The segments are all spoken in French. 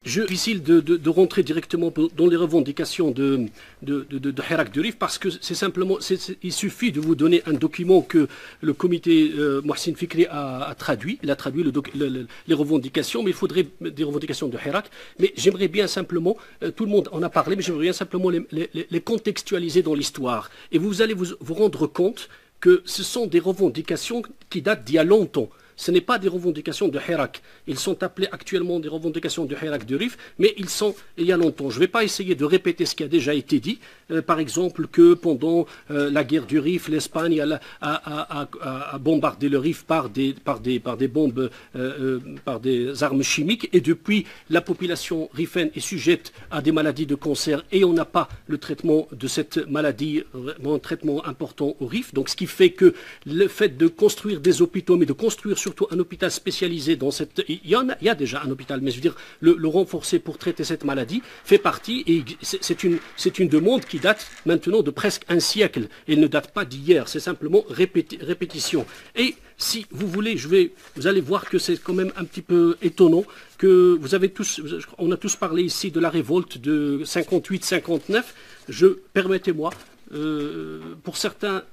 Difficile de rentrer directement dans les revendications de Hirak du Rif parce que c'est simplement, il suffit de vous donner un document que le comité Mohsin Fikri a traduit. Il a traduit les revendications, mais il faudrait des revendications de Hirak. Mais j'aimerais bien simplement, tout le monde en a parlé, mais j'aimerais bien simplement les contextualiser dans l'histoire. Et vous allez vous rendre compte que ce sont des revendications qui datent d'il y a longtemps. Ce n'est pas des revendications de Hirak. Ils sont appelés actuellement des revendications de Hirak du Rif, mais ils sont il y a longtemps. Je ne vais pas essayer de répéter ce qui a déjà été dit. Par exemple, que pendant la guerre du Rif, l'Espagne a bombardé le Rif par des bombes, par des armes chimiques. Et depuis, la population rifaine est sujette à des maladies de cancer et on n'a pas le traitement de cette maladie, un traitement important au Rif. Donc, ce qui fait que le fait de construire des hôpitaux, mais de construire surtout un hôpital spécialisé dans cette... Il y a déjà un hôpital, mais je veux dire, le renforcer pour traiter cette maladie fait partie, et c'est une demande qui date maintenant de presque un siècle. Elle ne date pas d'hier, c'est simplement répétition. Et si vous voulez, vous allez voir que c'est quand même un petit peu étonnant que on a tous parlé ici de la révolte de 58-59. Permettez-moi, pour certains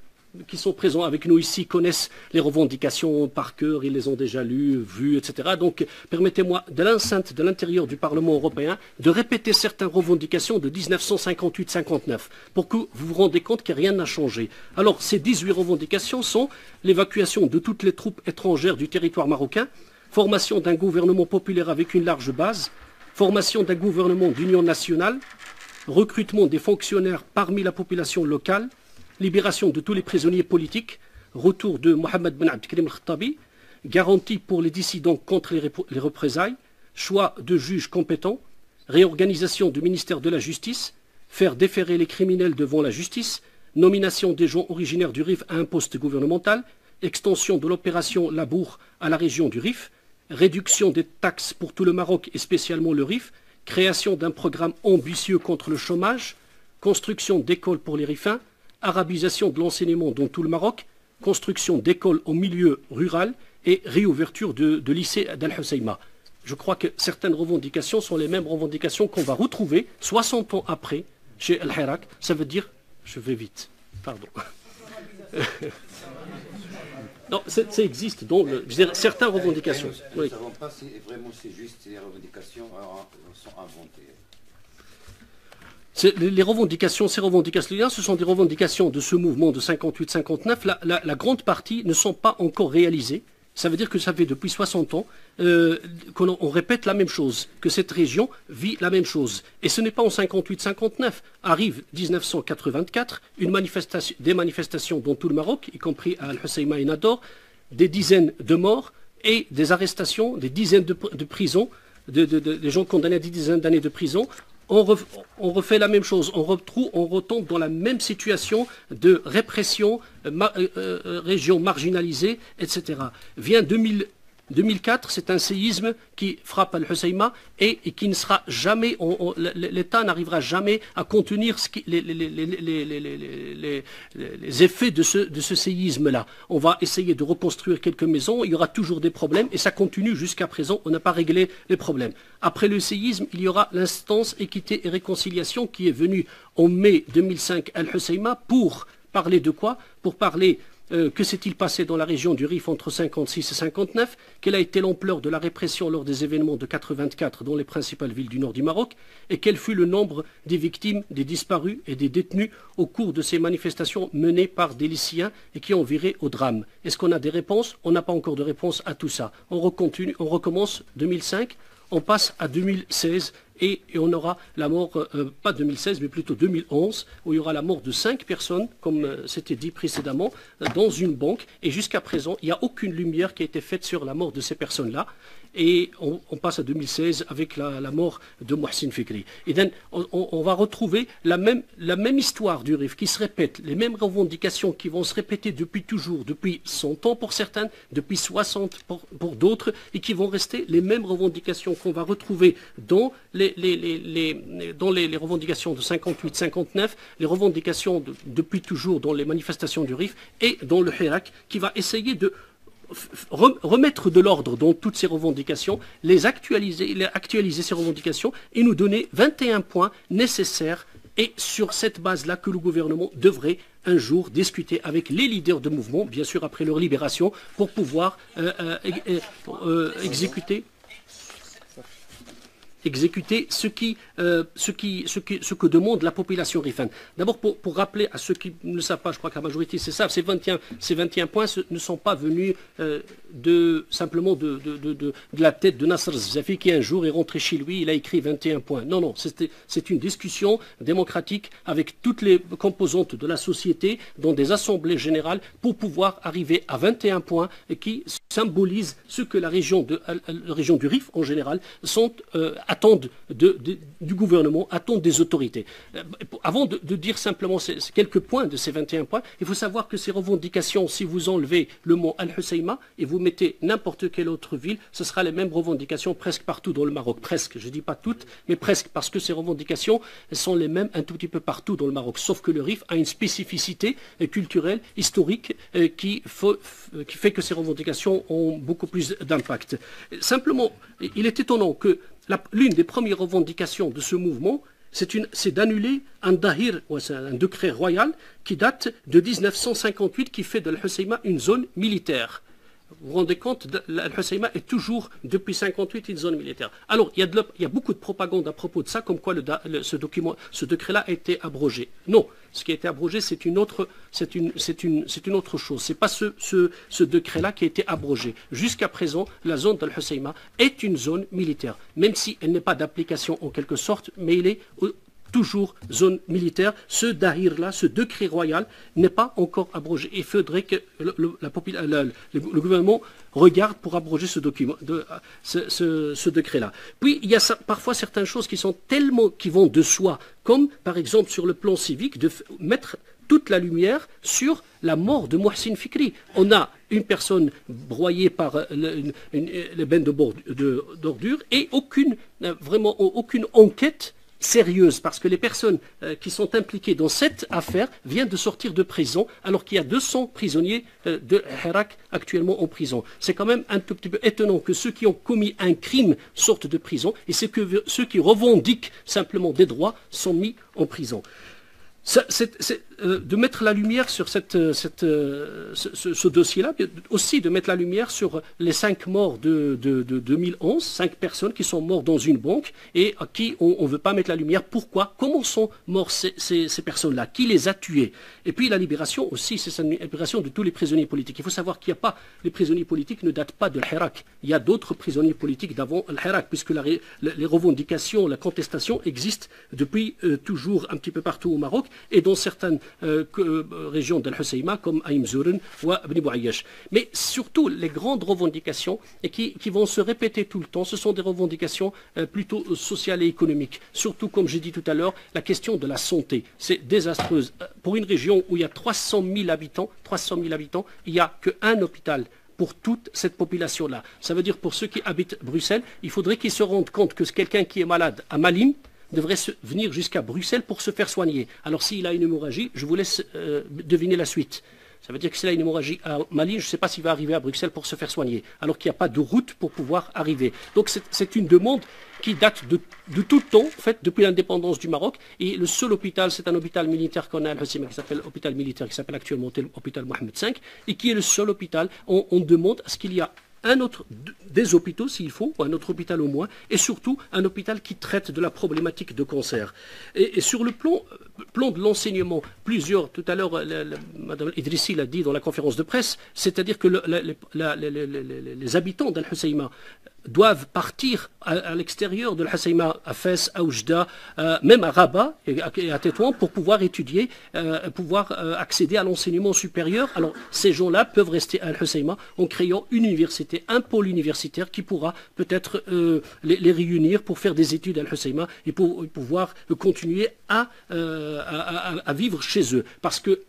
qui sont présents avec nous ici connaissent les revendications par cœur, ils les ont déjà lues, vues, etc. Donc, permettez-moi, de l'enceinte de l'intérieur du Parlement européen, de répéter certaines revendications de 1958-59, pour que vous vous rendez compte que rien n'a changé. Alors, ces 18 revendications sont l'évacuation de toutes les troupes étrangères du territoire marocain, formation d'un gouvernement populaire avec une large base, formation d'un gouvernement d'union nationale, recrutement des fonctionnaires parmi la population locale, libération de tous les prisonniers politiques, retour de Mohamed Ben Abdelkrim Al-Khattabi, garantie pour les dissidents contre les représailles, choix de juges compétents, réorganisation du ministère de la Justice, faire déférer les criminels devant la justice, nomination des gens originaires du Rif à un poste gouvernemental, extension de l'opération Labour à la région du Rif, réduction des taxes pour tout le Maroc et spécialement le Rif, création d'un programme ambitieux contre le chômage, construction d'écoles pour les Rifins, arabisation de l'enseignement dans tout le Maroc, construction d'écoles au milieu rural et réouverture de lycées d'Al-Husseima. Je crois que certaines revendications sont les mêmes revendications qu'on va retrouver 60 ans après chez Al-Hirak. Ça veut dire... Je vais vite. Pardon. Non, ça existe dans certaines revendications. Nous ne savons pas si vraiment c'est juste ces revendications sont inventées. Les revendications, ces revendications-là, ce sont des revendications de ce mouvement de 58-59. La grande partie ne sont pas encore réalisées. Ça veut dire que ça fait depuis 60 ans qu'on répète la même chose, que cette région vit la même chose. Et ce n'est pas en 58-59. Arrive 1984, des manifestations dans tout le Maroc, y compris à Al-Husseima et Nador, des dizaines de morts et des arrestations, des dizaines de prisons, des gens condamnés à des dizaines d'années de prison. On refait la même chose, on retombe dans la même situation de répression, région marginalisée, etc. Vient 2004, c'est un séisme qui frappe Al-Husseima et qui ne sera jamais, l'État n'arrivera jamais à contenir les effets de ce séisme-là. On va essayer de reconstruire quelques maisons, il y aura toujours des problèmes et ça continue jusqu'à présent, on n'a pas réglé les problèmes. Après le séisme, il y aura l'instance équité et réconciliation qui est venue en mai 2005 à Al-Husseima pour parler de quoi? Pour parler que s'est-il passé dans la région du Rif entre 56 et 59, quelle a été l'ampleur de la répression lors des événements de 84 dans les principales villes du nord du Maroc, et quel fut le nombre des victimes, des disparus et des détenus au cours de ces manifestations menées par des lycéens et qui ont viré au drame. Est-ce qu'on a des réponses? On n'a pas encore de réponse à tout ça. On recommence 2005, on passe à 2016 et on aura la mort, pas 2016, mais plutôt 2011, où il y aura la mort de 5 personnes, comme c'était dit précédemment, dans une banque. Et jusqu'à présent, il n'y a aucune lumière qui a été faite sur la mort de ces personnes-là. Et on passe à 2016 avec la mort de Mohsin Fikri. Et donc, on va retrouver la même histoire du Rif qui se répète, les mêmes revendications qui vont se répéter depuis toujours, depuis 100 ans pour certaines, depuis 60 pour d'autres, et qui vont rester les mêmes revendications qu'on va retrouver dans les revendications de 58-59, les revendications depuis toujours dans les manifestations du Rif et dans le Hirak, qui va essayer de remettre de l'ordre dans toutes ces revendications, actualiser ces revendications et nous donner 21 points nécessaires. Et sur cette base-là que le gouvernement devrait un jour discuter avec les leaders de mouvement, bien sûr après leur libération, pour pouvoir exécuter ce que demande la population rifane. D'abord, pour rappeler à ceux qui ne le savent pas, je crois que la majorité c'est ça, ces 21 points ne sont pas venus simplement de la tête de Nasser Zafi qui un jour est rentré chez lui, il a écrit 21 points. Non, non, c'est une discussion démocratique avec toutes les composantes de la société dans des assemblées générales pour pouvoir arriver à 21 points qui symbolisent ce que la région du Rif en général attendent du gouvernement, attendent des autorités. Avant de dire simplement quelques points de ces 21 points, il faut savoir que ces revendications, si vous enlevez le mot Al-Husseima et vous mettez n'importe quelle autre ville, ce sera les mêmes revendications presque partout dans le Maroc. Presque, je ne dis pas toutes, mais presque, parce que ces revendications sont les mêmes un tout petit peu partout dans le Maroc. Sauf que le Rif a une spécificité culturelle, historique, qui fait que ces revendications ont beaucoup plus d'impact. Simplement, il est étonnant que l'une des premières revendications de ce mouvement, c'est d'annuler un dahir, un décret royal qui date de 1958 qui fait de l'Husseima une zone militaire. Vous vous rendez compte, Al-Husseima est toujours, depuis 1958, une zone militaire. Alors, il y a beaucoup de propagande à propos de ça, comme quoi ce décret-là a été abrogé. Non, ce qui a été abrogé, c'est une autre chose. Ce n'est pas ce décret-là qui a été abrogé. Jusqu'à présent, la zone d'Al-Husseima est une zone militaire, même si elle n'est pas d'application en quelque sorte, mais elle est toujours zone militaire. Ce dahir-là, ce décret royal n'est pas encore abrogé. Il faudrait que le gouvernement regarde pour abroger ce décret-là. Puis, il y a parfois certaines choses qui vont de soi, comme par exemple sur le plan civique, de mettre toute la lumière sur la mort de Mohsin Fikri. On a une personne broyée par les bennes d'ordures et aucune enquête sérieuse, parce que les personnes qui sont impliquées dans cette affaire viennent de sortir de prison, alors qu'il y a 200 prisonniers de Hirak actuellement en prison. C'est quand même un tout petit peu étonnant que ceux qui ont commis un crime sortent de prison, et c'est que ceux qui revendiquent simplement des droits sont mis en prison. De mettre la lumière sur ce dossier-là, aussi de mettre la lumière sur les 5 morts de 2011, 5 personnes qui sont mortes dans une banque et à qui on ne veut pas mettre la lumière. Pourquoi? Comment sont morts ces personnes-là? Qui les a tués? Et puis la libération aussi, c'est la libération de tous les prisonniers politiques. Il faut savoir qu'il n'y a pas, les prisonniers politiques ne datent pas de l'Hirak. Il y a d'autres prisonniers politiques d'avant l'Hirak, puisque les revendications, la contestation existent depuis toujours un petit peu partout au Maroc et dans certaines régions d'Al-Husseima comme Aïm Zouren ou Bni Bouayash. Mais surtout, les grandes revendications et qui vont se répéter tout le temps, ce sont des revendications plutôt sociales et économiques. Surtout, comme j'ai dit tout à l'heure, la question de la santé. C'est désastreuse. Pour une région où il y a 300 000 habitants, il n'y a qu'un hôpital pour toute cette population-là. Ça veut dire pour ceux qui habitent Bruxelles, il faudrait qu'ils se rendent compte que quelqu'un qui est malade à Malines devrait venir jusqu'à Bruxelles pour se faire soigner. Alors s'il a une hémorragie, je vous laisse deviner la suite. Ça veut dire que s'il a une hémorragie à Malines, je ne sais pas s'il va arriver à Bruxelles pour se faire soigner, alors qu'il n'y a pas de route pour pouvoir arriver. Donc c'est une demande qui date de tout temps, en fait, depuis l'indépendance du Maroc. Et le seul hôpital, c'est un hôpital militaire qu'on a à Al-Husseima, qui s'appelle hôpital militaire, qui s'appelle actuellement l'hôpital Mohamed V, et qui est le seul hôpital. On demande à ce qu'il y a des hôpitaux s'il faut, ou un autre hôpital au moins, et surtout un hôpital qui traite de la problématique de cancer. Et sur le plan de l'enseignement, tout à l'heure, Mme Idrissi l'a dit dans la conférence de presse, c'est-à-dire que les habitants d'Al-Husseima doivent partir à l'extérieur de l'Husseima, à Fès, à Oujda, même à Rabat et à Tétouan pour pouvoir étudier, pouvoir accéder à l'enseignement supérieur. Alors ces gens-là peuvent rester à Al-Husseima en créant une université, un pôle universitaire qui pourra peut-être les réunir pour faire des études à Al-Husseima et pour pouvoir continuer à vivre chez eux. Parce que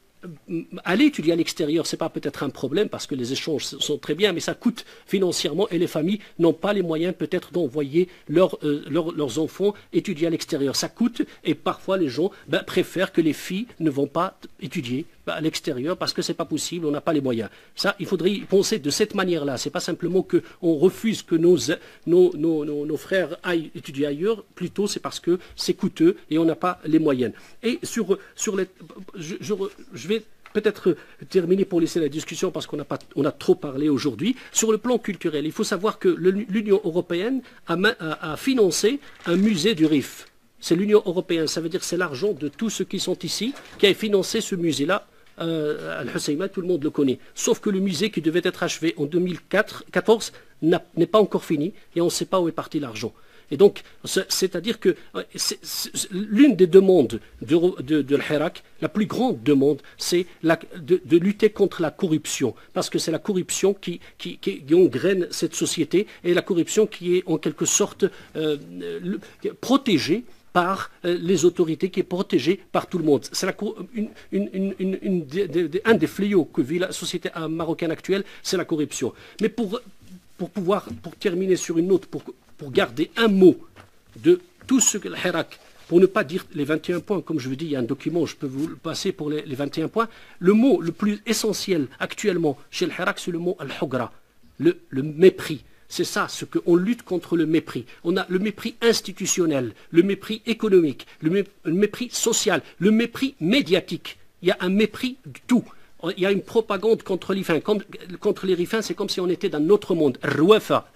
aller étudier à l'extérieur, ce n'est pas peut-être un problème parce que les échanges sont très bien, mais ça coûte financièrement et les familles n'ont pas les moyens peut-être d'envoyer leurs enfants étudier à l'extérieur. Ça coûte et parfois les gens préfèrent que les filles ne vont pas étudier à l'extérieur parce que c'est pas possible, on n'a pas les moyens. Ça, il faudrait y penser de cette manière-là. C'est pas simplement qu'on refuse que nos frères aillent étudier ailleurs, plutôt c'est parce que c'est coûteux et on n'a pas les moyens. Et sur les... je vais peut-être terminer pour laisser la discussion parce on a trop parlé aujourd'hui. Sur le plan culturel, il faut savoir que l'Union européenne a financé un musée du Rif. C'est l'Union européenne, ça veut dire c'est l'argent de tous ceux qui sont ici qui a financé ce musée-là. Al-Husseima, tout le monde le connaît. Sauf que le musée qui devait être achevé en 2014 n'est pas encore fini et on ne sait pas où est parti l'argent. Et donc, c'est-à-dire que l'une des demandes de l'Hirak, la plus grande demande, c'est de lutter contre la corruption. Parce que c'est la corruption qui engraine cette société et la corruption qui est en quelque sorte protégée par les autorités, qui est protégée par tout le monde. C'est un des fléaux que vit la société marocaine actuelle, c'est la corruption. Mais pour terminer sur une note, pour garder un mot de tout ce que le Hirak, pour ne pas dire les 21 points, comme je vous dis, il y a un document, je peux vous le passer pour les 21 points, le mot le plus essentiel actuellement chez le Hirak, c'est le mot al-hugra, le mépris. C'est ça, ce qu'on lutte contre le mépris. On a le mépris institutionnel, le mépris économique, le mépris social, le mépris médiatique. Il y a un mépris de tout. Il y a une propagande contre les rifins. Contre les rifins, c'est comme si on était dans notre monde. Riefa.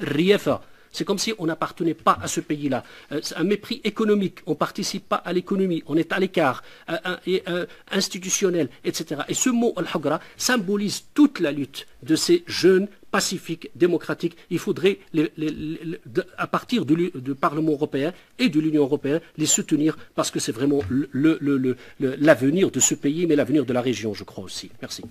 C'est comme si on n'appartenait pas à ce pays-là. C'est un mépris économique. On ne participe pas à l'économie. On est à l'écart. Institutionnel, etc. Et ce mot al-hugra symbolise toute la lutte de ces jeunes pacifiques, démocratiques. Il faudrait, à partir du Parlement européen et de l'Union européenne, les soutenir parce que c'est vraiment l'avenir de ce pays, mais l'avenir de la région, je crois aussi. Merci.